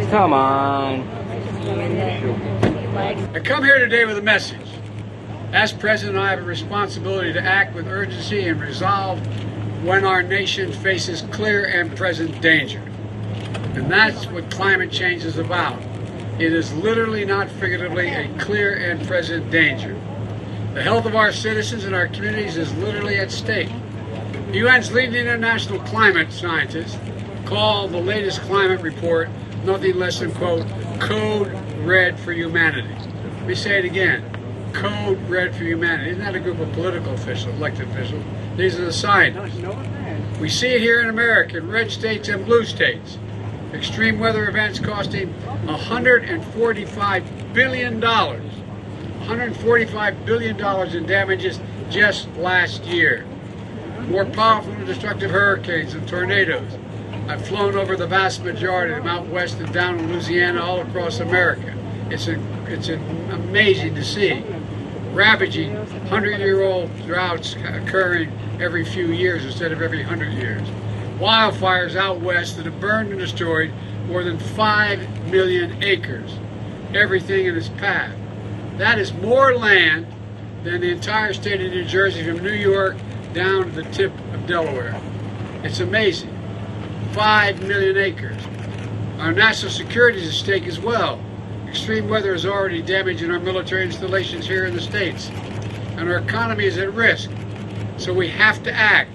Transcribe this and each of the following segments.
Come on. I come here today with a message. As President, I have a responsibility to act with urgency and resolve when our nation faces clear and present danger. And that's what climate change is about. It is literally, not figuratively, a clear and present danger. The health of our citizens and our communities is literally at stake. The UN's leading international climate scientists call the latest climate report nothing less than, quote, code red for humanity. Let me say it again. Code red for humanity. Isn't that a group of political officials, elected officials? These are the scientists. We see it here in America, in red states and blue states. Extreme weather events costing $145 billion. $145 billion in damages just last year. More powerful and destructive hurricanes and tornadoes. I've flown over the vast majority of them out west and down in Louisiana, all across America. It's amazing to see. Ravaging 100-year-old droughts occurring every few years instead of every 100 years. Wildfires out west that have burned and destroyed more than 5 million acres. Everything in its path. That is more land than the entire state of New Jersey from New York down to the tip of Delaware. It's amazing. 5 million acres. Our national security is at stake as well. Extreme weather is already damaging our military installations here in the States. And our economy is at risk. So we have to act.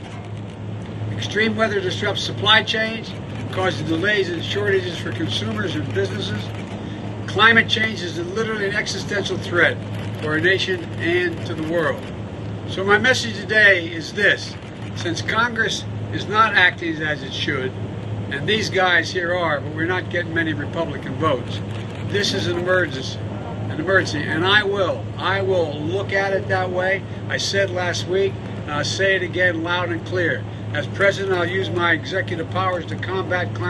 Extreme weather disrupts supply chains, causes delays and shortages for consumers and businesses. Climate change is literally an existential threat for our nation and to the world. So my message today is this. Since Congress is not acting as it should, and these guys here are, but we're not getting many Republican votes, this is an emergency, and I will look at it that way. I said last week, and I'll say it again loud and clear. As President, I'll use my executive powers to combat the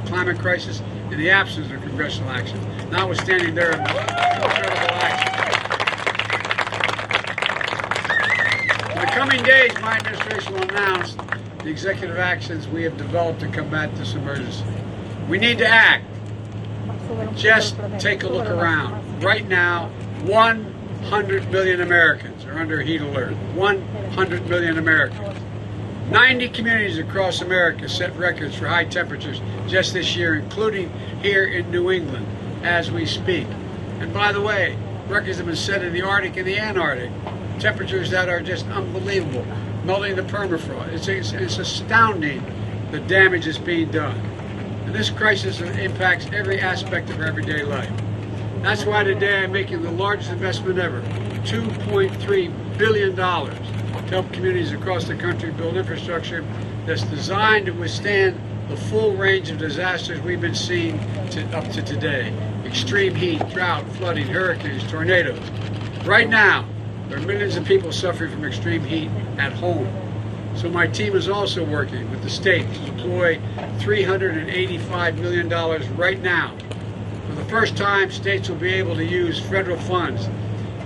climate crisis in the absence of congressional action, notwithstanding their incredible action. In the coming days, my administration will announce the executive actions we have developed to combat this emergency. We need to act. Just take a look around. Right now, 100 million Americans are under heat alert. 100 million Americans. 90 communities across America set records for high temperatures just this year, including here in New England as we speak. And by the way, records have been set in the Arctic and the Antarctic. Temperatures that are just unbelievable, melting the permafrost. It's astounding the damage that's being done. And this crisis impacts every aspect of our everyday life. That's why today I'm making the largest investment ever, $2.3 billion, to help communities across the country build infrastructure that's designed to withstand the full range of disasters we've been seeing up to today. Extreme heat, drought, flooding, hurricanes, tornadoes. Right now, there are millions of people suffering from extreme heat at home. So my team is also working with the state to deploy $385 million right now. For the first time, states will be able to use federal funds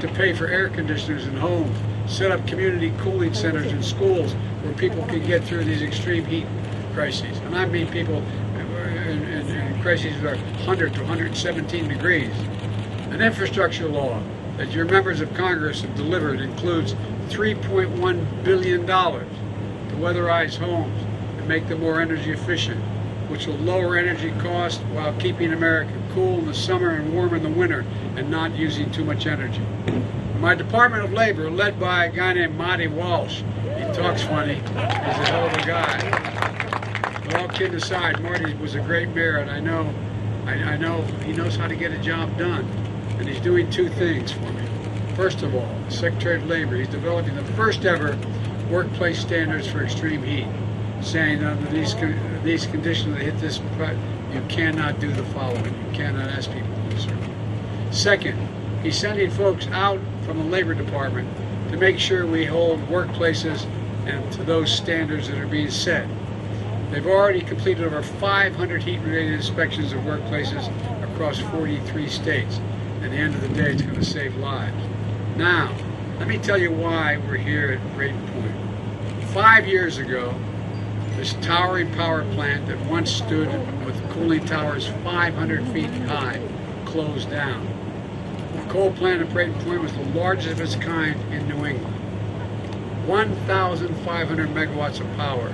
to pay for air conditioners in homes, set up community cooling centers in schools where people can get through these extreme heat crises. And I mean people in crises that are 100 to 117 degrees. An infrastructure law that your members of Congress have delivered includes $3.1 billion to weatherize homes and make them more energy efficient, which will lower energy costs while keeping America cool in the summer and warm in the winter and not using too much energy. My Department of Labor, led by a guy named Marty Walsh, he talks funny, he's a hell of a guy. But all kidding aside, Marty was a great mayor, and I know he knows how to get a job done. And he's doing two things for me. First of all, Secretary of Labor, he's developing the first ever workplace standards for extreme heat, saying under these conditions that hit this, you cannot do the following. You cannot ask people to do something. Second, he's sending folks out from the Labor Department to make sure we hold workplaces and to those standards that are being set. They've already completed over 500 heat-related inspections of workplaces across 43 states. At the end of the day, it's going to save lives. Now, let me tell you why we're here at Great Point. 5 years ago, this towering power plant that once stood with cooling towers 500 feet high closed down. The coal plant at Brayton Point was the largest of its kind in New England. 1,500 megawatts of power,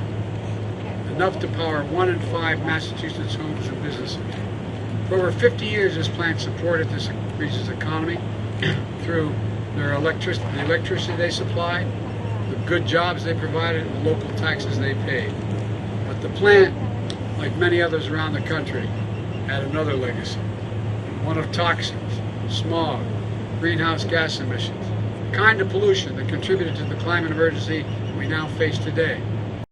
enough to power 1 in 5 Massachusetts homes and businesses. For over 50 years, this plant supported this region's economy through the electricity they supplied, the good jobs they provided, and the local taxes they paid. But the plant, like many others around the country, had another legacy, one of toxins, smog, greenhouse gas emissions, the kind of pollution that contributed to the climate emergency we now face today.